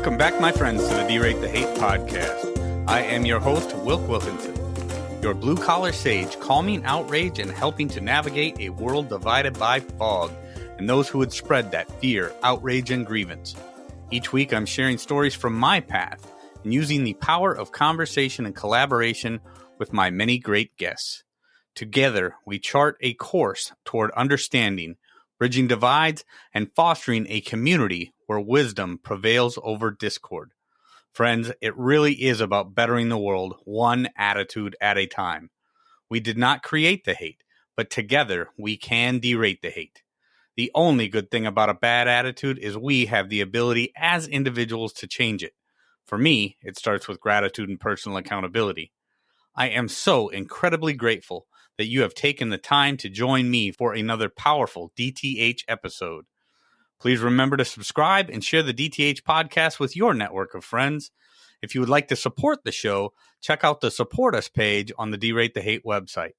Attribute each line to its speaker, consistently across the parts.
Speaker 1: Welcome back, my friends, to the Derate The Hate podcast. I am your host, Wilk Wilkinson, your blue-collar sage, calming outrage and helping to navigate a world divided by fog and those who would spread that fear, outrage, and grievance. Each week, I'm sharing stories from my path and using the power of conversation and collaboration with my many great guests. Together, we chart a course toward understanding, bridging divides, and fostering a community where wisdom prevails over discord. Friends, it really is about bettering the world one attitude at a time. We did not create the hate, but together we can derate the hate. The only good thing about a bad attitude is we have the ability as individuals to change it. For me, it starts with gratitude and personal accountability. I am so incredibly grateful that you have taken the time to join me for another powerful DTH episode. Please remember to subscribe and share the DTH podcast with your network of friends. If you would like to support the show, check out the Support Us page on the Derate The Hate website.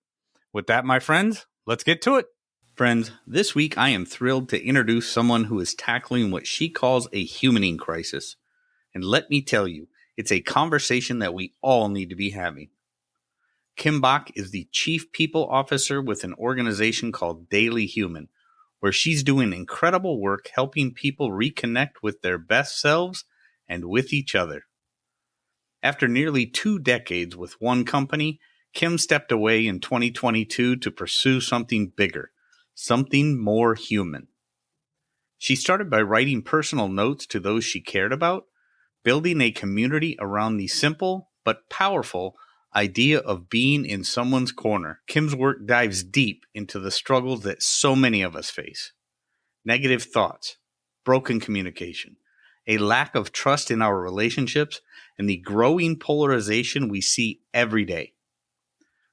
Speaker 1: With that, my friends, let's get to it. Friends, this week I am thrilled to introduce someone who is tackling what she calls a humaning crisis. And let me tell you, it's a conversation that we all need to be having. Kim Bach is the Chief People Officer with an organization called Dailyhuman, where she's doing incredible work helping people reconnect with their best selves and with each other. After nearly 2 decades with one company, Kim stepped away in 2022 to pursue something bigger, something more human. She started by writing personal notes to those she cared about, building a community around the simple but powerful idea of being in someone's corner. Kim's work dives deep into the struggles that so many of us face. Negative thoughts, broken communication, a lack of trust in our relationships, and the growing polarization we see every day.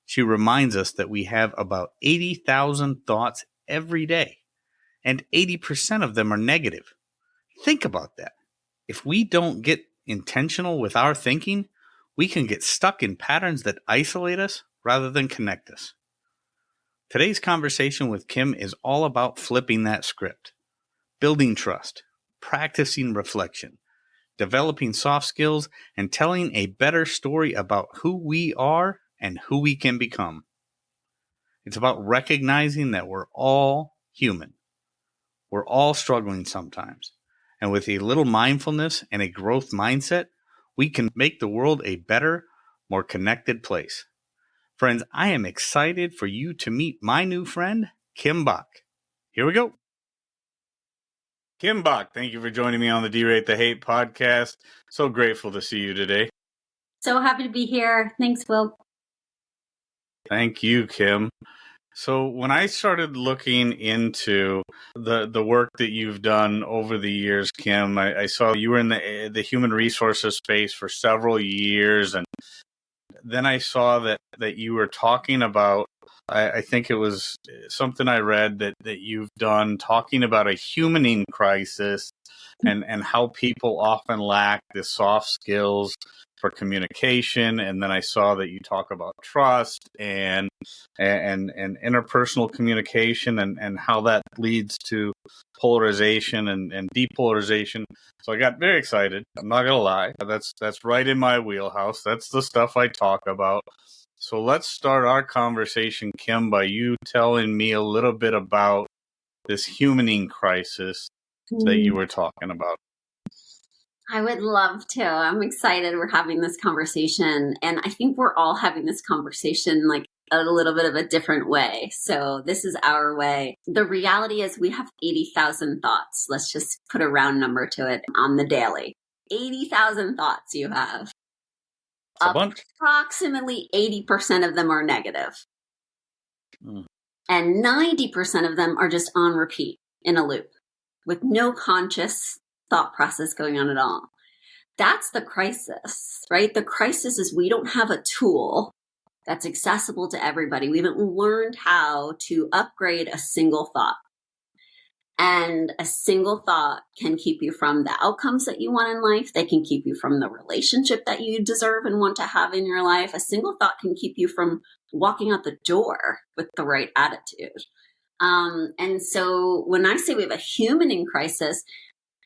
Speaker 1: She reminds us that we have about 80,000 thoughts every day, and 80% of them are negative. Think about that. If we don't get intentional with our thinking, we can get stuck in patterns that isolate us rather than connect us. Today's conversation with Kim is all about flipping that script, building trust, practicing reflection, developing soft skills, and telling a better story about who we are and who we can become. It's about recognizing that we're all human. We're all struggling sometimes. And with a little mindfulness and a growth mindset, we can make the world a better, more connected place. Friends, I am excited for you to meet my new friend, Kim Bach. Here we go. Kim Bach, thank you for joining me on the Derate The Hate podcast. So grateful to see you today.
Speaker 2: So happy to be here. Thanks, Will.
Speaker 1: Thank you, Kim. So when I started looking into the work that you've done over the years, Kim, I saw you were in the human resources space for several years, and then I saw that you were talking about, I think it was something I read that you've done, talking about a humaning crisis and how people often lack the soft skills for communication. And then I saw that you talk about trust and interpersonal communication and how that leads to polarization and depolarization. So I got very excited. I'm not gonna lie. That's right in my wheelhouse. That's the stuff I talk about. So let's start our conversation, Kim, by you telling me a little bit about this humaning crisis that you were talking about.
Speaker 2: I would love to. I'm excited we're having this conversation. And I think we're all having this conversation like a little bit of a different way. So this is our way. The reality is we have 80,000 thoughts. Let's just put a round number to it on the daily. 80,000 thoughts you have.
Speaker 1: A bunch.
Speaker 2: Approximately 80% of them are negative. And 90% of them are just on repeat in a loop with no conscious thought process going on at all. That's the crisis, right? The crisis is we don't have a tool that's accessible to everybody. We haven't learned how to upgrade a single thought. And a single thought can keep you from the outcomes that you want in life. They can keep you from the relationship that you deserve and want to have in your life. A single thought can keep you from walking out the door with the right attitude. And so when I say we have a humaning crisis,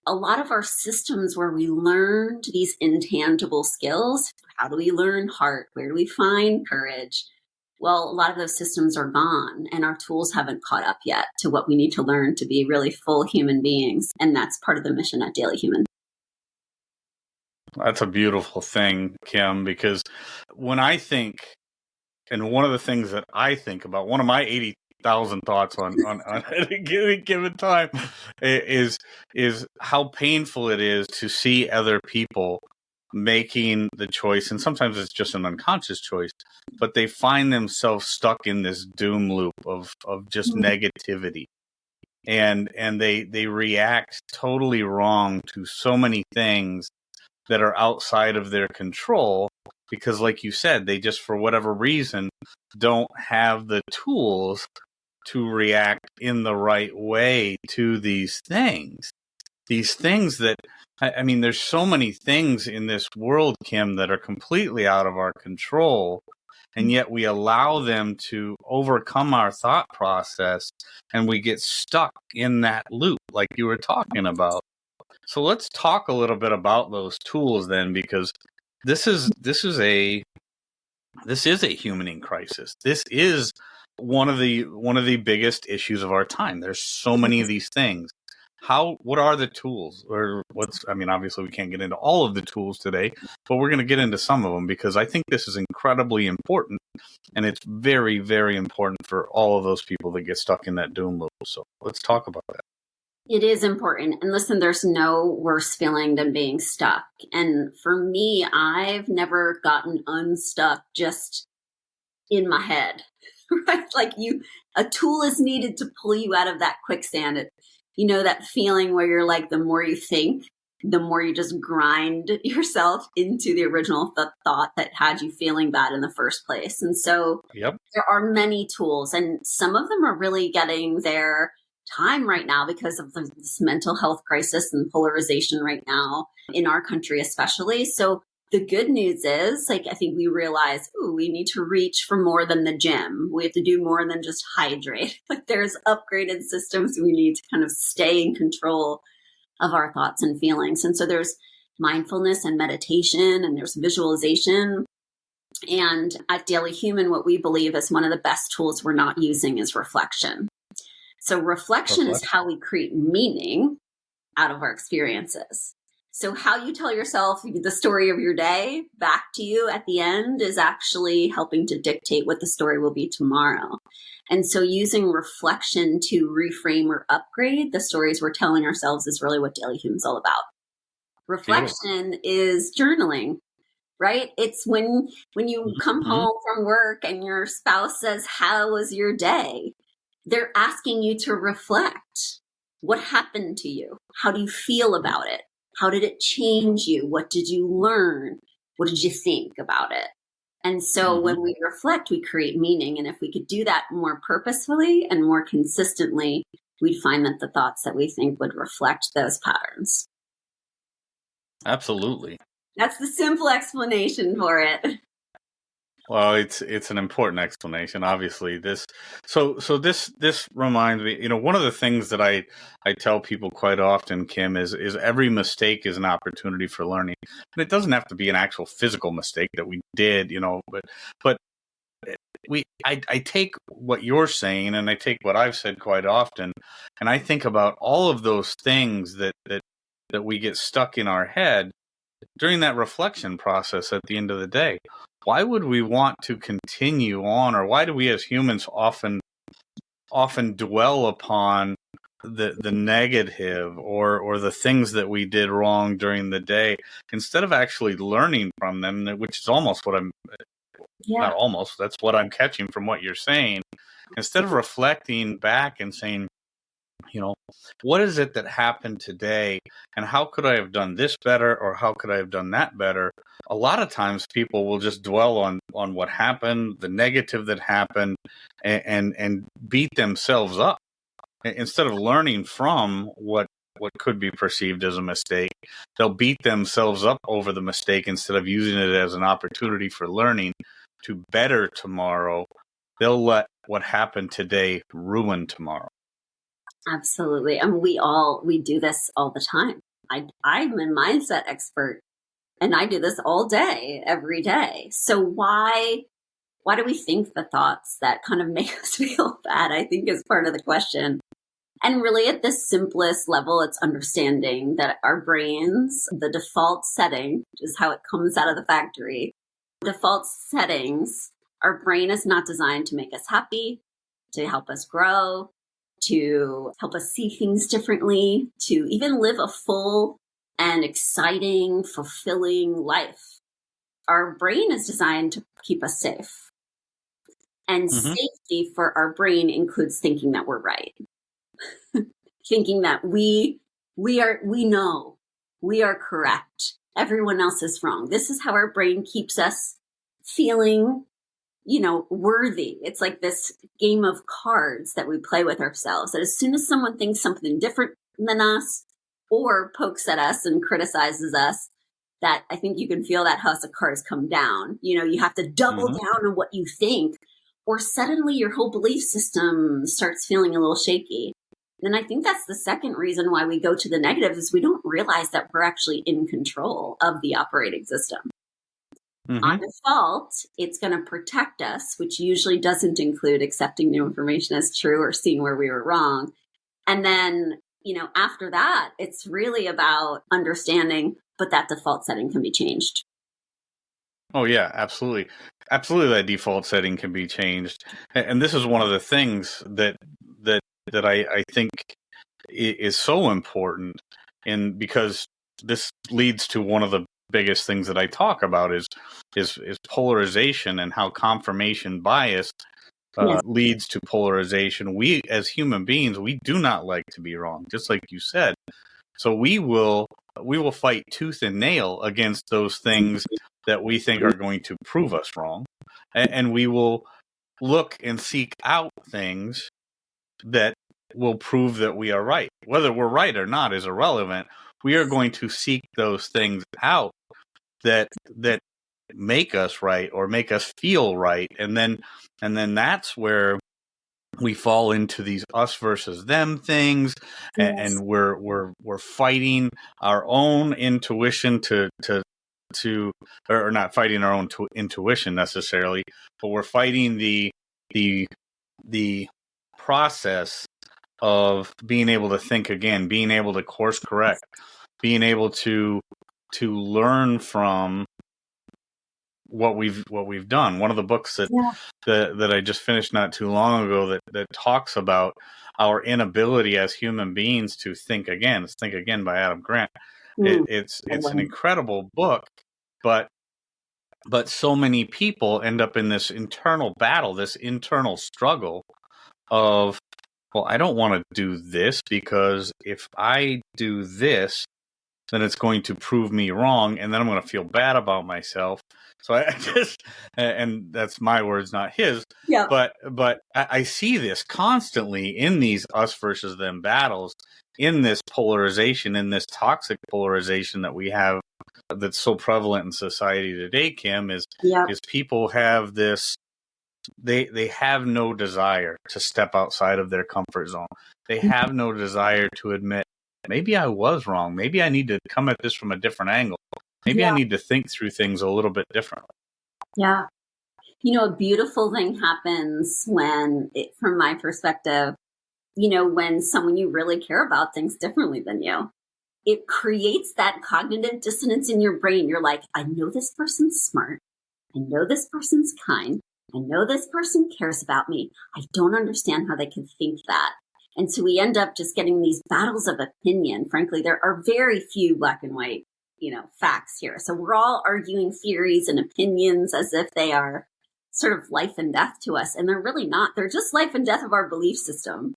Speaker 2: a lot of our systems where we learned these intangible skills, how do we learn heart? Where do we find courage? Well, a lot of those systems are gone, and our tools haven't caught up yet to what we need to learn to be really full human beings. And that's part of the mission at Dailyhuman.
Speaker 1: That's a beautiful thing, Kim, because when I think, and one of the things that I think about, one of my 80,000 thoughts on at a given time is how painful it is to see other people making the choice, and sometimes it's just an unconscious choice, but they find themselves stuck in this doom loop of just negativity, and they react totally wrong to so many things that are outside of their control, because like you said, they just, for whatever reason, don't have the tools to react in the right way to these things that, I mean, there's so many things in this world, Kim, that are completely out of our control, and yet we allow them to overcome our thought process, and we get stuck in that loop like you were talking about. So let's talk a little bit about those tools then, because this is a humaning crisis. This is one of the biggest issues of our time. There's so many of these things. What are the tools, or I mean, obviously we can't get into all of the tools today, but we're going to get into some of them, because I think this is incredibly important, and it's very, very important for all of those people that get stuck in that doom loop. So let's talk about that.
Speaker 2: It is important. And listen, there's no worse feeling than being stuck. And for me, I've never gotten unstuck just in my head, right? Like a tool is needed to pull you out of that quicksand. That feeling where you're like, the more you think, the more you just grind yourself into the original thought that had you feeling bad in the first place. And so
Speaker 1: Yep.
Speaker 2: There are many tools, and some of them are really getting their time right now because of this mental health crisis and polarization right now in our country, especially. So the good news is, I think we realize, we need to reach for more than the gym. We have to do more than just hydrate. There's upgraded systems we need to kind of stay in control of our thoughts and feelings. And so there's mindfulness and meditation, and there's visualization. And at Dailyhuman, what we believe is one of the best tools we're not using is reflection. So reflection is how we create meaning out of our experiences. So how you tell yourself the story of your day back to you at the end is actually helping to dictate what the story will be tomorrow. And so using reflection to reframe or upgrade the stories we're telling ourselves is really what Dailyhuman's all about. Reflection is journaling, right? It's when you come home from work and your spouse says, "How was your day?" They're asking you to reflect. What happened to you? How do you feel about it? How did it change you? What did you learn? What did you think about it? And so when we reflect, we create meaning. And if we could do that more purposefully and more consistently, we'd find that the thoughts that we think would reflect those patterns.
Speaker 1: Absolutely.
Speaker 2: That's the simple explanation for it.
Speaker 1: Well, it's an important explanation, obviously. This reminds me, one of the things that I tell people quite often, Kim, is every mistake is an opportunity for learning. And it doesn't have to be an actual physical mistake that we did, but I take what you're saying, and I take what I've said quite often, and I think about all of those things that we get stuck in our head during that reflection process at the end of the day. Why would we want to continue on, or why do we as humans often dwell upon the negative or the things that we did wrong during the day, instead of actually learning from them, which is almost what not almost, that's what I'm catching from what you're saying. Instead of reflecting back and saying, what is it that happened today, and how could I have done this better, or how could I have done that better? A lot of times people will just dwell on what happened, the negative that happened, and beat themselves up instead of learning from what could be perceived as a mistake. They'll beat themselves up over the mistake instead of using it as an opportunity for learning to better tomorrow. They'll let what happened today ruin tomorrow.
Speaker 2: Absolutely. And we do this all the time. I'm a mindset expert and I do this all day, every day. So why do we think the thoughts that kind of make us feel bad, I think is part of the question. And really at the simplest level, it's understanding that our brains, the default setting, which is how it comes out of the factory, default settings, our brain is not designed to make us happy, to help us grow, to help us see things differently, to even live a full and exciting, fulfilling life. Our brain is designed to keep us safe. And safety for our brain includes thinking that we're right. Thinking that we know, we are correct. Everyone else is wrong. This is how our brain keeps us feeling, worthy. It's like this game of cards that we play with ourselves, that as soon as someone thinks something different than us or pokes at us and criticizes us, that I think you can feel that house of cards come down. You have to double down on what you think, or suddenly your whole belief system starts feeling a little shaky. And I think that's the second reason why we go to the negative, is we don't realize that we're actually in control of the operating system. On default, it's going to protect us, which usually doesn't include accepting new information as true or seeing where we were wrong. And then, after that, it's really about understanding, but that default setting can be changed.
Speaker 1: Oh, yeah, absolutely. Absolutely, that default setting can be changed. And this is one of the things that I think is so important, and because this leads to one of the biggest things that I talk about is polarization, and how confirmation bias leads to polarization. We, as human beings, we do not like to be wrong, just like you said. So we will fight tooth and nail against those things that we think are going to prove us wrong, and we will look and seek out things that will prove that we are right. Whether we're right or not is irrelevant. We are going to seek those things out that make us right or make us feel right, and then that's where we fall into these us versus them things, and we're fighting our own intuition to or not fighting our own intuition necessarily, but we're fighting the process of being able to think again, being able to course correct, being able to learn from what we've done. One of the books that I just finished not too long ago that talks about our inability as human beings to think again. It's Think Again by Adam Grant. It's an incredible book, but so many people end up in this internal battle, this internal struggle of, well, I don't want to do this, because if I do this, then it's going to prove me wrong, and then I'm going to feel bad about myself. So I just, and that's my words, not his.
Speaker 2: Yeah.
Speaker 1: But I see this constantly in these us versus them battles, in this polarization, in this toxic polarization that we have, that's so prevalent in society today, Kim, is people have this, they have no desire to step outside of their comfort zone. They have no desire to admit, maybe I was wrong. Maybe I need to come at this from a different angle. Maybe I need to think through things a little bit differently.
Speaker 2: Yeah. A beautiful thing happens from my perspective, when someone you really care about thinks differently than you. It creates that cognitive dissonance in your brain. You're like, I know this person's smart. I know this person's kind. I know this person cares about me. I don't understand how they can think that. And so we end up just getting these battles of opinion. Frankly, there are very few black and white, facts here. So we're all arguing theories and opinions as if they are sort of life and death to us. And they're really not. They're just life and death of our belief system.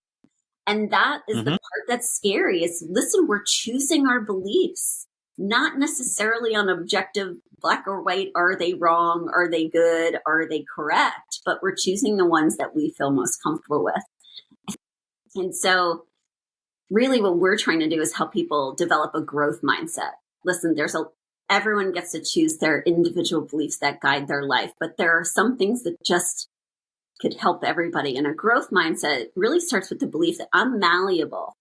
Speaker 2: And that is the part that's scary, is, listen, we're choosing our beliefs, not necessarily on objective black or white. Are they wrong? Are they good? Are they correct? But we're choosing the ones that we feel most comfortable with. And so really what we're trying to do is help people develop a growth mindset. Listen, everyone gets to choose their individual beliefs that guide their life, but there are some things that just could help everybody. And a growth mindset really starts with the belief that I'm malleable.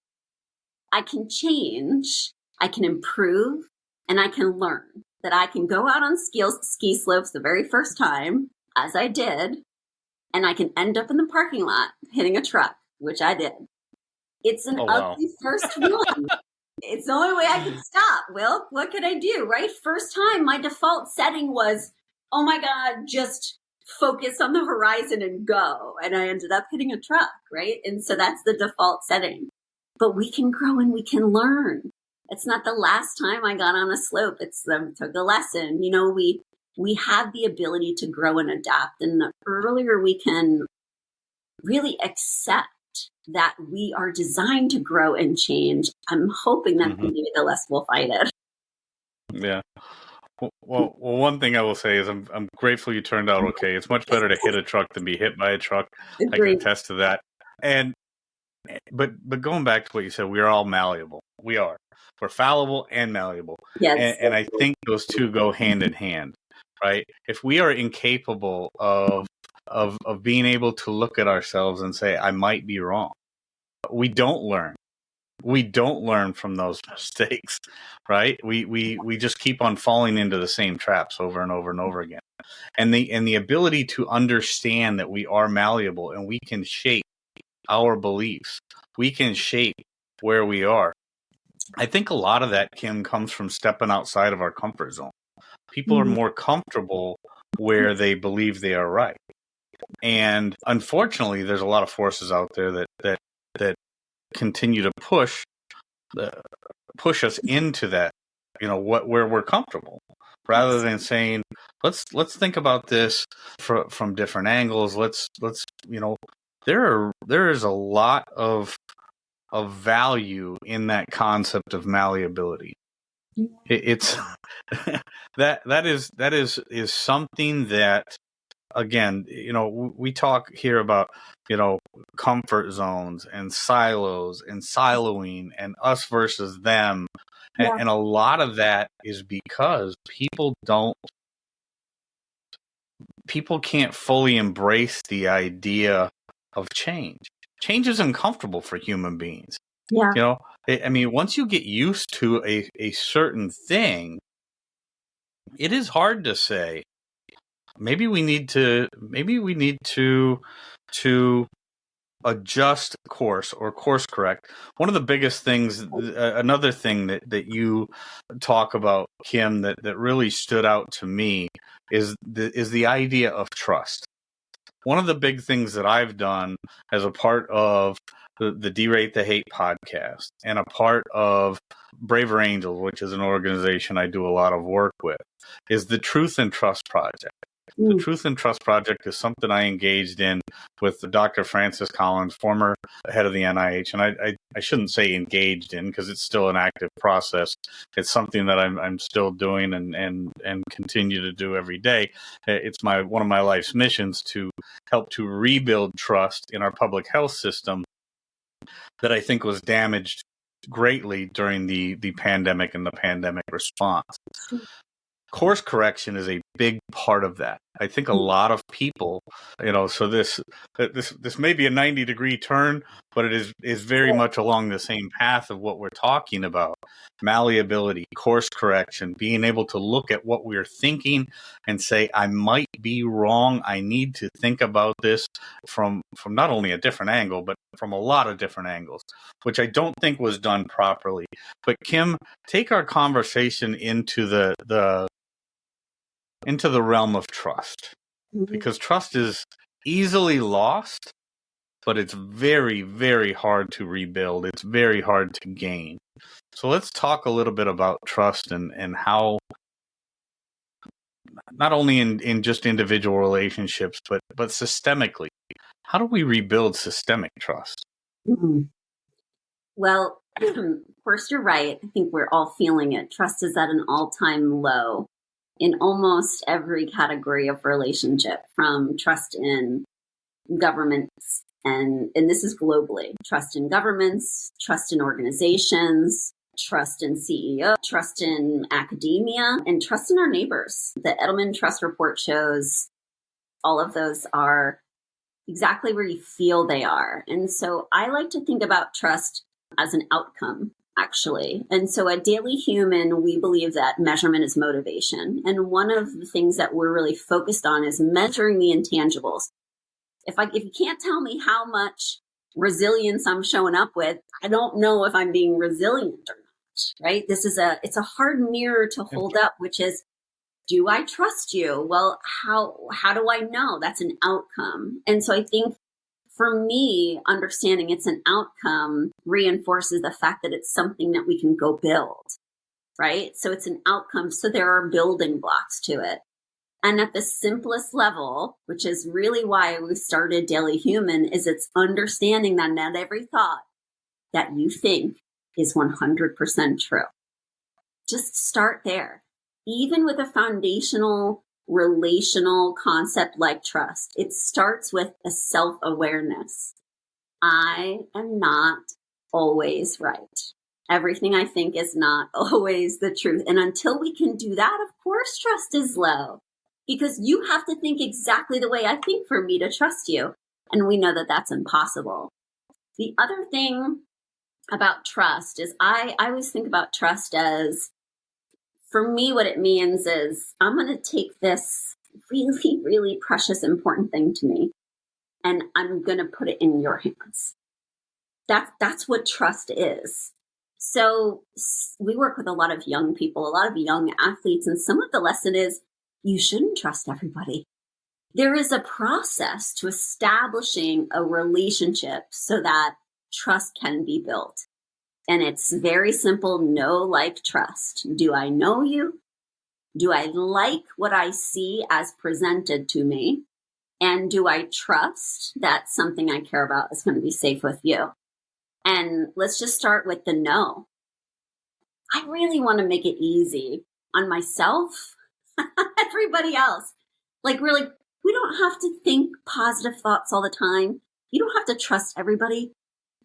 Speaker 2: I can change. I can improve, and I can learn. That I can go out on ski slopes the very first time, as I did, and I can end up in the parking lot hitting a truck, which I did. It's an ugly first one. It's the only way I could stop. Will, what could I do, right? First time, my default setting was, oh my God, just focus on the horizon and go. And I ended up hitting a truck, right? And so that's the default setting. But we can grow and we can learn. It's not the last time I got on a slope. It's took a lesson. You know, we have the ability to grow and adapt. And the earlier we can really accept that we are designed to grow and change, I'm hoping that maybe the less we'll fight it.
Speaker 1: Yeah. Well, one thing I will say is I'm grateful you turned out okay. It's much better to hit a truck than be hit by a truck. Agreed. I can attest to that. But going back to what you said, we are all malleable. We are. We're fallible and malleable.
Speaker 2: Yes.
Speaker 1: And I think those two go hand in hand, right? If we are incapable of being able to look at ourselves and say, I might be wrong, we don't learn. We don't learn from those mistakes, right? We just keep on falling into the same traps over and over and over again. And the ability to understand that we are malleable and we can shape our beliefs, we can shape where we are. I think a lot of that, Kim, comes from stepping outside of our comfort zone. People are more comfortable where they believe they are right. And unfortunately, there's a lot of forces out there that continue to push us into that, you know, where we're comfortable, rather than saying, let's think about this from different angles. Let's you know, there is a lot of value in that concept of malleability. It's that is something that, again, you know, we talk here about, you know, comfort zones and silos and siloing and us versus them. Yeah. And a lot of that is because people can't fully embrace the idea of change. Change is uncomfortable for human beings.
Speaker 2: Yeah.
Speaker 1: You know, I mean, once you get used to a certain thing, it is hard to say, maybe we need to adjust course or course correct. One of the biggest things, another thing that you talk about, Kim, that really stood out to me is the idea of trust. One of the big things that I've done as a part of the Derate The Hate podcast and a part of Braver Angels, which is an organization I do a lot of work with, is the Truth and Trust Project. The Truth and Trust Project is something I engaged in with Dr. Francis Collins, former head of the NIH. And I shouldn't say engaged in, because it's still an active process. It's something that I'm still doing and continue to do every day. It's one of my life's missions to help to rebuild trust in our public health system that I think was damaged greatly during the pandemic and the pandemic response. Course correction is a big part of that. I think a lot of people, you know, so this may be a 90-degree turn, but it is very much along the same path of what we're talking about. Malleability, course correction, being able to look at what we're thinking and say, I might be wrong. I need to think about this from not only a different angle, but from a lot of different angles, which I don't think was done properly. But Kim, take our conversation into the realm of trust, because trust is easily lost, but it's very, very hard to rebuild. It's very hard to gain. So let's talk a little bit about trust and how, not only in just individual relationships, but systemically, how do we rebuild systemic trust?
Speaker 2: Well, of course, you're right. I think we're all feeling it. Trust is at an all-time low in almost every category of relationship, from trust in governments, and this is globally, trust in governments, trust in organizations, trust in CEO, trust in academia, and trust in our neighbors. The Edelman Trust Report shows all of those are exactly where you feel they are. And so I like to think about trust as an outcome actually. And so at Daily Human, we believe that measurement is motivation. And one of the things that we're really focused on is measuring the intangibles. If you can't tell me how much resilience I'm showing up with, I don't know if I'm being resilient or not, right? It's a hard mirror to hold up, which is, do I trust you? Well, how do I know? That's an outcome. And so I think for me, understanding it's an outcome reinforces the fact that it's something that we can go build, right? So it's an outcome. So there are building blocks to it. And at the simplest level, which is really why we started Daily Human, is it's understanding that not every thought that you think is 100% true. Just start there. Even with a foundational relational concept like trust, it starts with a self-awareness. I am not always right. Everything I think is not always the truth. And until we can do that, of course, trust is low, because you have to think exactly the way I think for me to trust you. And we know that that's impossible. The other thing about trust is I always think about trust as, for me, what it means is I'm going to take this really, really precious, important thing to me, and I'm going to put it in your hands. That's what trust is. So we work with a lot of young people, a lot of young athletes, and some of the lesson is you shouldn't trust everybody. There is a process to establishing a relationship so that trust can be built. And it's very simple: know, like, trust. Do I know you? Do I like what I see as presented to me? And do I trust that something I care about is going to be safe with you? And let's just start with the no. I really want to make it easy on myself, everybody else. Like, really, we don't have to think positive thoughts all the time. You don't have to trust everybody.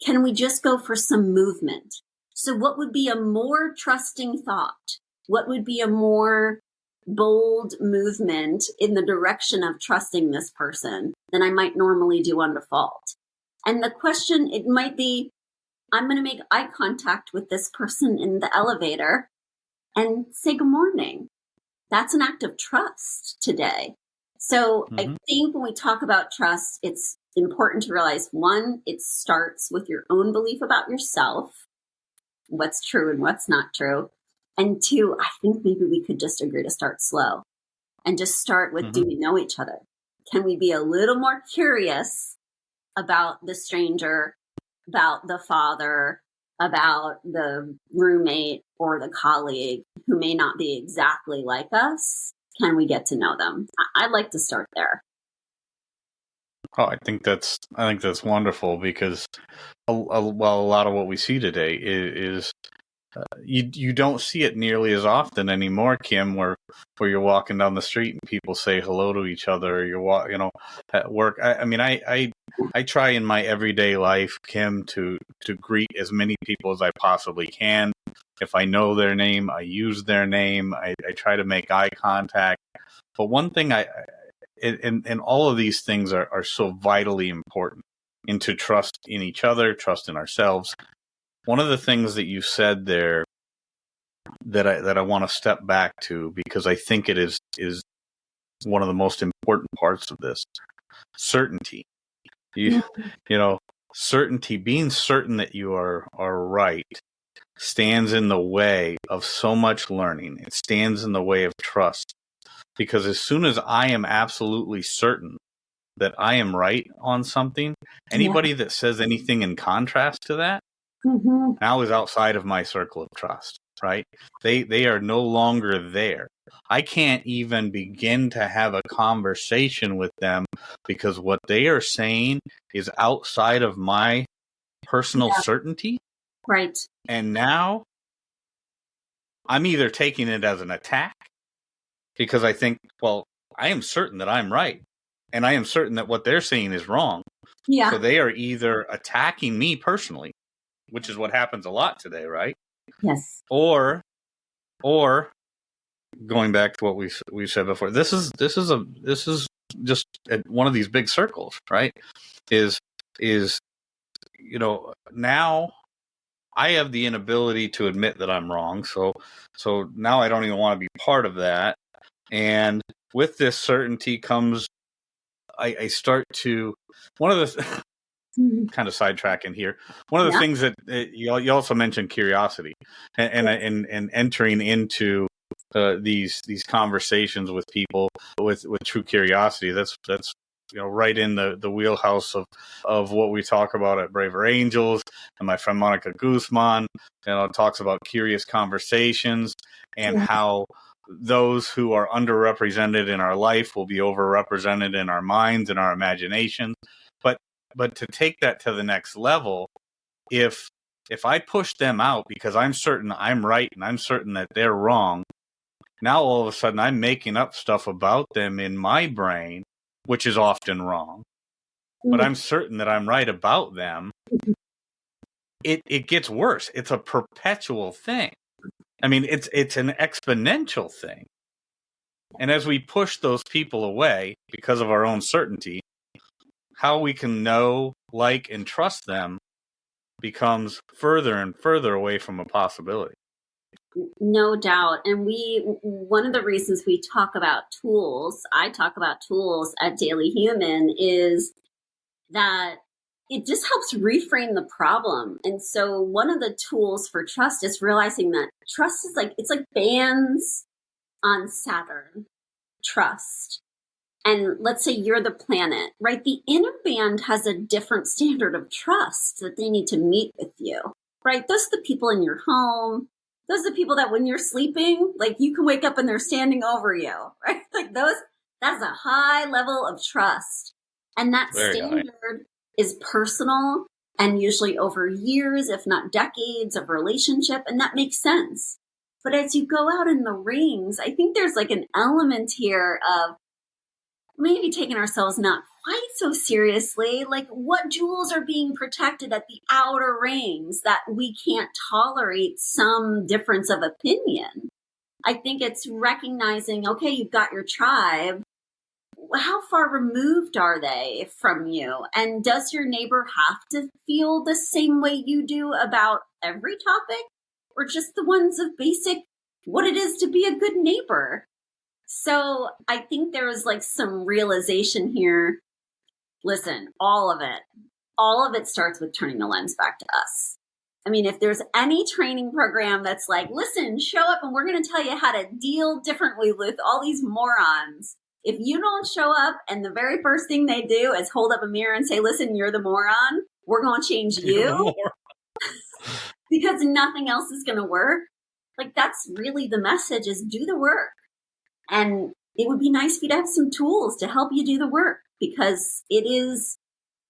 Speaker 2: Can we just go for some movement? So what would be a more trusting thought? What would be a more bold movement in the direction of trusting this person than I might normally do on default? And the question, it might be, I'm going to make eye contact with this person in the elevator and say good morning. That's an act of trust today. So I think when we talk about trust, it's important to realize, one, it starts with your own belief about yourself, what's true and what's not true. And two, I think maybe we could just agree to start slow and just start with, do we know each other? Can we be a little more curious about the stranger, about the father, about the roommate or the colleague who may not be exactly like us? Can we get to know them? I'd like to start there.
Speaker 1: Oh, I think that's wonderful, because a lot of what we see today is you don't see it nearly as often anymore, Kim, where you're walking down the street and people say hello to each other, or you're at work. I mean, I try in my everyday life, Kim, to greet as many people as I possibly can. If I know their name, I use their name. I try to make eye contact. But one thing and all of these things are so vitally important into trust in each other, trust in ourselves. One of the things that you said there that I want to step back to, because I think it is one of the most important parts of this: certainty. Certainty, being certain that you are right, stands in the way of so much learning. It stands in the way of trust. Because as soon as I am absolutely certain that I am right on something, anybody that says anything in contrast to that now is outside of my circle of trust, right? They are no longer there. I can't even begin to have a conversation with them, because what they are saying is outside of my personal certainty.
Speaker 2: Right.
Speaker 1: And now I'm either taking it as an attack, because I think, well, I am certain that I'm right, and I am certain that what they're saying is wrong. Yeah. So they are either attacking me personally, which is what happens a lot today, right?
Speaker 2: Yes.
Speaker 1: Or going back to what we said before, this is just one of these big circles, right? Is now I have the inability to admit that I'm wrong. So now I don't even want to be part of that. And with this certainty comes, I start to, one of the kind of sidetracking here. One of the things that you also mentioned curiosity and entering into these conversations with people with true curiosity. That's right in the wheelhouse of what we talk about at Braver Angels. And my friend Monica Guzman, talks about curious conversations and how those who are underrepresented in our life will be overrepresented in our minds and our imaginations. But to take that to the next level, if I push them out because I'm certain I'm right and I'm certain that they're wrong, now all of a sudden I'm making up stuff about them in my brain, which is often wrong. But I'm certain that I'm right about them. It gets worse. It's a perpetual thing. I mean, it's an exponential thing. And as we push those people away because of our own certainty, how we can know, like, and trust them becomes further and further away from a possibility.
Speaker 2: No doubt. And one of the reasons we talk about tools, I talk about tools at Dailyhuman, is that it just helps reframe the problem. And so one of the tools for trust is realizing that trust is it's like bands on Saturn. Trust. And let's say you're the planet, right? The inner band has a different standard of trust that they need to meet with you, right? Those are the people in your home. Those are the people that when you're sleeping, you can wake up and they're standing over you, right? That's a high level of trust. And that standard is personal and usually over years, if not decades of relationship. And that makes sense. But as you go out in the rings, I think there's an element here of maybe taking ourselves not quite so seriously, what jewels are being protected at the outer rings that we can't tolerate some difference of opinion. I think it's recognizing, okay, you've got your tribe. How far removed are they from you? And does your neighbor have to feel the same way you do about every topic? Or just the ones of basic what it is to be a good neighbor? So I think there was some realization here. Listen, all of it starts with turning the lens back to us. I mean, if there's any training program that's listen, show up and we're going to tell you how to deal differently with all these morons. If you don't show up and the very first thing they do is hold up a mirror and say, listen, you're the moron, we're going to change you because nothing else is going to work. That's really the message, is do the work. And it would be nice for you to have some tools to help you do the work, because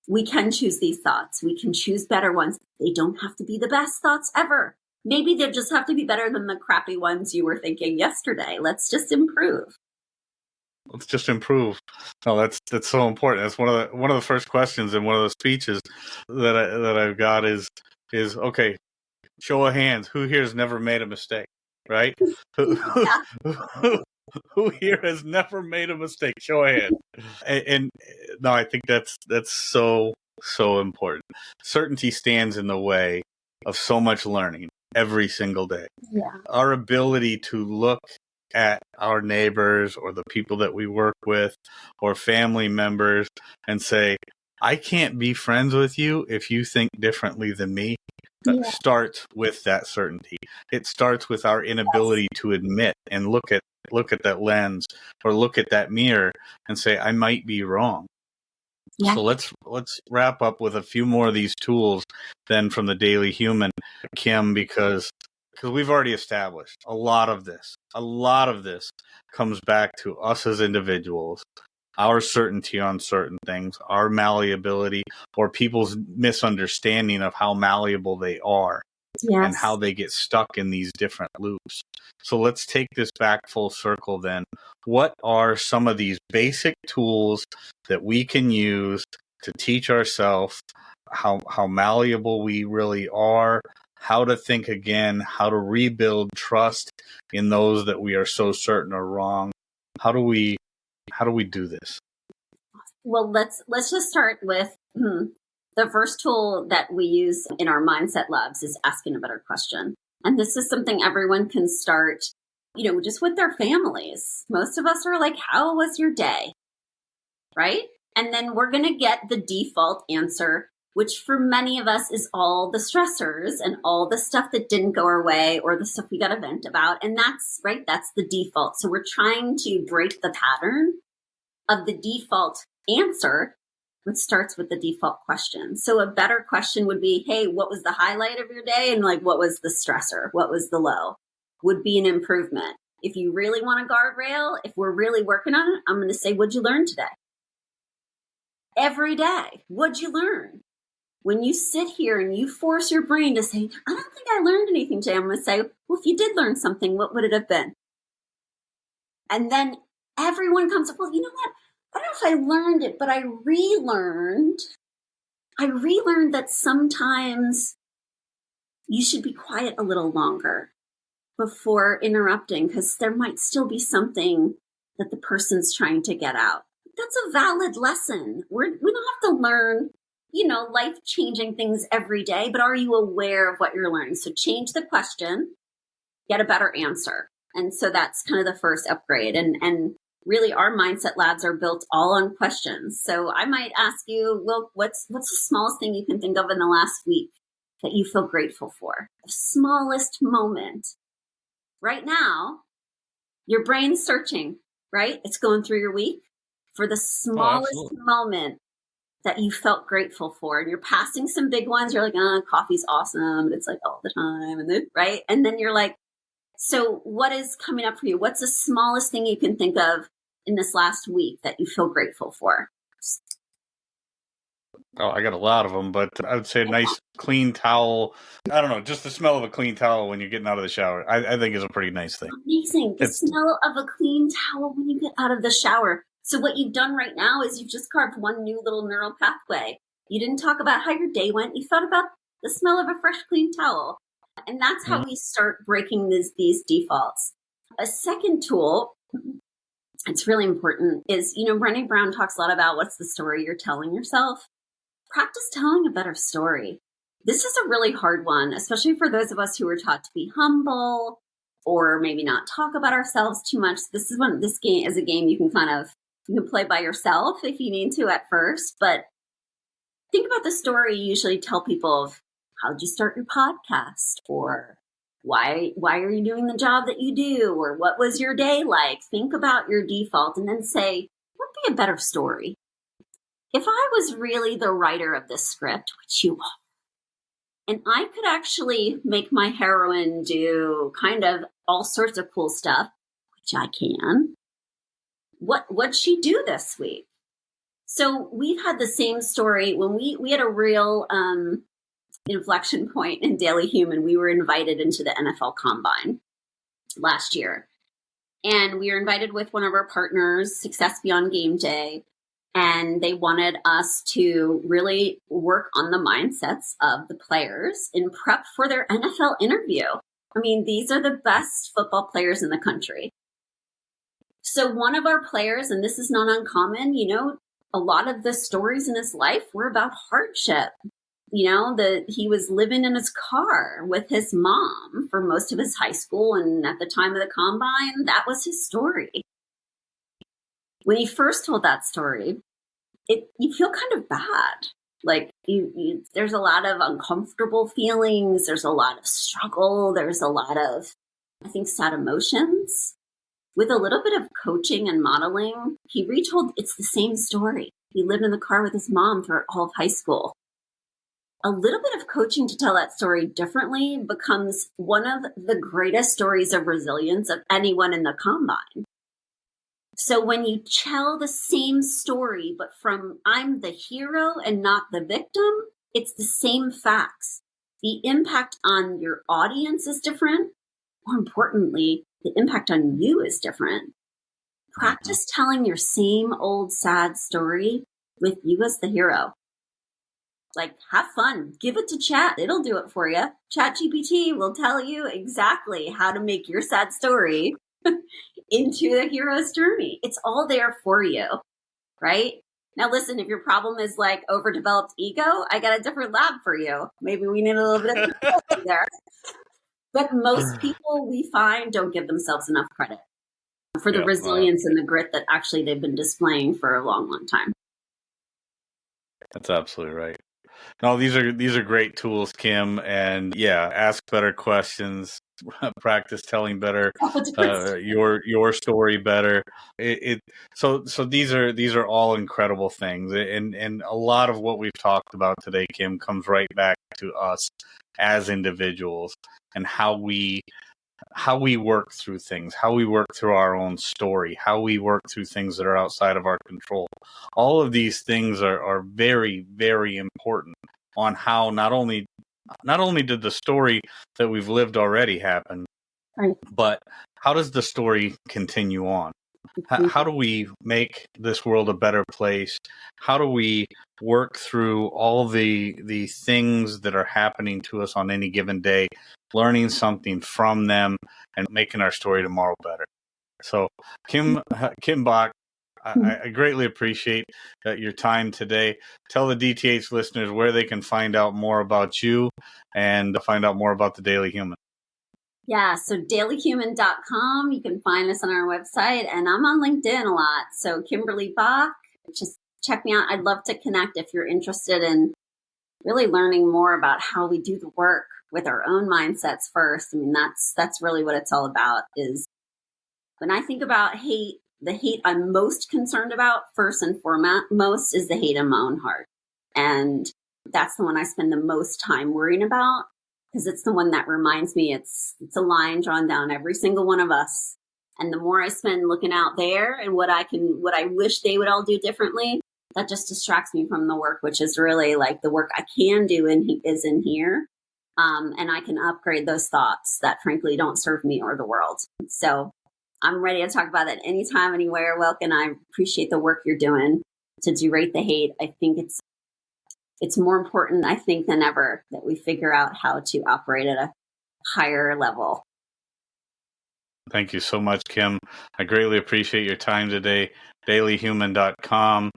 Speaker 2: we can choose these thoughts. We can choose better ones. They don't have to be the best thoughts ever. Maybe they just have to be better than the crappy ones you were thinking yesterday. Let's just improve.
Speaker 1: No, that's so important. That's one of the first questions in one of the speeches that I've got is okay, show of hands, who here has never made a mistake, right? Who here has never made a mistake? Show of hands. And no, I think that's so important. Certainty stands in the way of so much learning every single day.
Speaker 2: Yeah.
Speaker 1: Our ability to look at our neighbors or the people that we work with or family members and say, I can't be friends with you if you think differently than me. That starts with that certainty. It starts with our inability to admit and look at that lens or look at that mirror and say, I might be wrong. Yeah. So let's wrap up with a few more of these tools then from the Dailyhuman, Kim, because we've already established a lot of this comes back to us as individuals, our certainty on certain things, our malleability, or people's misunderstanding of how malleable they are. Yes. And how they get stuck in these different loops. So let's take this back full circle then. What are some of these basic tools that we can use to teach ourselves how malleable we really are, how to think again, how to rebuild trust in those that we are so certain are wrong? How do we do this?
Speaker 2: Well, let's just start with The first tool that we use in our mindset labs is asking a better question. And this is something everyone can start, just with their families. Most of us are like, how was your day? Right? And then we're going to get the default answer, which for many of us is all the stressors and all the stuff that didn't go our way or the stuff we got to vent about. And that's right. That's the default. So we're trying to break the pattern of the default answer, which starts with the default question. So a better question would be, hey, what was the highlight of your day? And like, what was the stressor? What was the low? Would be an improvement. If you really want a guardrail, if we're really working on it, I'm going to say, what'd you learn today? Every day, what'd you learn? When you sit here and you force your brain to say, I don't think I learned anything today, I'm going to say, well, if you did learn something, what would it have been? And then everyone comes up, well, you know what? I don't know if I learned it, but I relearned that sometimes you should be quiet a little longer before interrupting, because there might still be something that the person's trying to get out. That's a valid lesson. We don't have to learn, life-changing things every day, but are you aware of what you're learning? So change the question, get a better answer. And so that's kind of the first upgrade. And really our mindset labs are built all on questions. So I might ask you, well, what's the smallest thing you can think of in the last week that you feel grateful for? The smallest moment. Right now, your brain's searching, right? It's going through your week for the smallest moment that you felt grateful for. And you're passing some big ones. You're like, coffee's awesome. It's like all the time. And then, right? And then you're like, so what is coming up for you? What's the smallest thing you can think of in this last week that you feel grateful for?
Speaker 1: Oh, I got a lot of them, but I would say a nice clean towel. I don't know, just the smell of a clean towel when you're getting out of the shower, I think is a pretty nice thing.
Speaker 2: Amazing. The smell of a clean towel when you get out of the shower. So what you've done right now is you've just carved one new little neural pathway. You didn't talk about how your day went. You thought about the smell of a fresh, clean towel. And that's how we start breaking these defaults. A second tool, it's really important, is, Brené Brown talks a lot about what's the story you're telling yourself. Practice telling a better story. This is a really hard one, especially for those of us who are taught to be humble or maybe not talk about ourselves too much. This game is a game you can play by yourself if you need to at first, but think about the story you usually tell people of how did you start your podcast, or why are you doing the job that you do, or what was your day like? Think about your default and then say, what would be a better story? If I was really the writer of this script, which you are, and I could actually make my heroine do kind of all sorts of cool stuff, which I can, what'd she do this week? So we've had the same story when we had a real inflection point in Dailyhuman. We were invited into the NFL Combine last year. And we were invited with one of our partners, Success Beyond Game Day. And they wanted us to really work on the mindsets of the players in prep for their NFL interview. I mean, these are the best football players in the country. So one of our players, and this is not uncommon, a lot of the stories in his life were about hardship. He was living in his car with his mom for most of his high school. And at the time of the combine, that was his story. When he first told that story, you feel kind of bad. Like there's a lot of uncomfortable feelings. There's a lot of struggle. There's a lot of, I think, sad emotions. With a little bit of coaching and modeling, he retold it's the same story. He lived in the car with his mom throughout all of high school. A little bit of coaching to tell that story differently becomes one of the greatest stories of resilience of anyone in the combine. So when you tell the same story, but from I'm the hero and not the victim, it's the same facts. The impact on your audience is different. More importantly, the impact on you is different. Practice telling your same old sad story with you as the hero. Like, have fun. Give it to chat. It'll do it for you. ChatGPT will tell you exactly how to make your sad story into the hero's journey. It's all there for you, right? Now, listen, if your problem is like overdeveloped ego, I got a different lab for you. Maybe we need a little bit of humility there. But most people we find don't give themselves enough credit for the resilience and the grit that actually they've been displaying for a long, long time.
Speaker 1: That's absolutely right. No, these are great tools, Kim, and yeah, ask better questions, practice telling better, your story better. So these are all incredible things, and a lot of what we've talked about today, Kim, comes right back to us as individuals and how we work through things, how we work through our own story, how we work through things that are outside of our control. All of these things are very, very important on how not only did the story that we've lived already happen,
Speaker 2: right,
Speaker 1: but how does the story continue on? How do we make this world a better place? How do we work through all the things that are happening to us on any given day, learning something from them and making our story tomorrow better? So, Kim Bach, I greatly appreciate your time today. Tell the DTH listeners where they can find out more about you and find out more about the Daily Human.
Speaker 2: Yeah, so dailyhuman.com. You can find us on our website, and I'm on LinkedIn a lot. So Kimberly Bach, just check me out. I'd love to connect if you're interested in really learning more about how we do the work with our own mindsets first. I mean, that's really what it's all about. Is when I think about hate, the hate I'm most concerned about, first and foremost, is the hate in my own heart. And that's the one I spend the most time worrying about, because it's the one that reminds me it's a line drawn down every single one of us. And the more I spend looking out there and what I wish they would all do differently, that just distracts me from the work, which is really like the work I can do is in here. And I can upgrade those thoughts that frankly don't serve me or the world. So I'm ready to talk about that anytime, anywhere. Welcome. I appreciate the work you're doing to derate the hate. I think it's more important, I think, than ever that we figure out how to operate at a higher level.
Speaker 1: Thank you so much, Kim. I greatly appreciate your time today. Dailyhuman.com.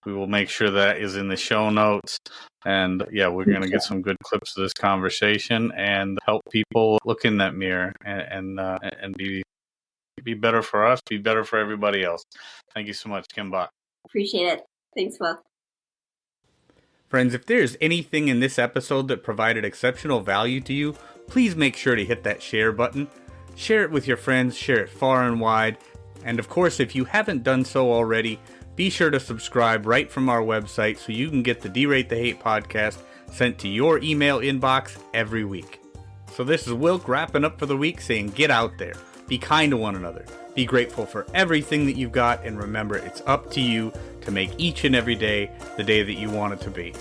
Speaker 1: We will make sure that is in the show notes. And yeah, we're going to get some good clips of this conversation and help people look in that mirror and be better for us, be better for everybody else. Thank you so much, Kim Bach.
Speaker 2: Appreciate it. Thanks, Will.
Speaker 1: Friends, if there's anything in this episode that provided exceptional value to you, please make sure to hit that share button. Share it with your friends, share it far and wide. And of course, if you haven't done so already, be sure to subscribe right from our website so you can get the Derate the Hate podcast sent to your email inbox every week. So this is Wilk wrapping up for the week saying get out there, be kind to one another, be grateful for everything that you've got, and remember it's up to you to make each and every day the day that you want it to be.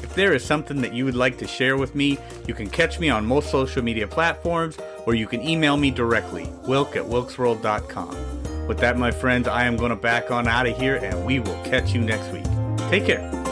Speaker 1: If there is something that you would like to share with me, you can catch me on most social media platforms, or you can email me directly, wilk@wilksworld.com. With that, my friends, I am going to back on out of here, and we will catch you next week. Take care.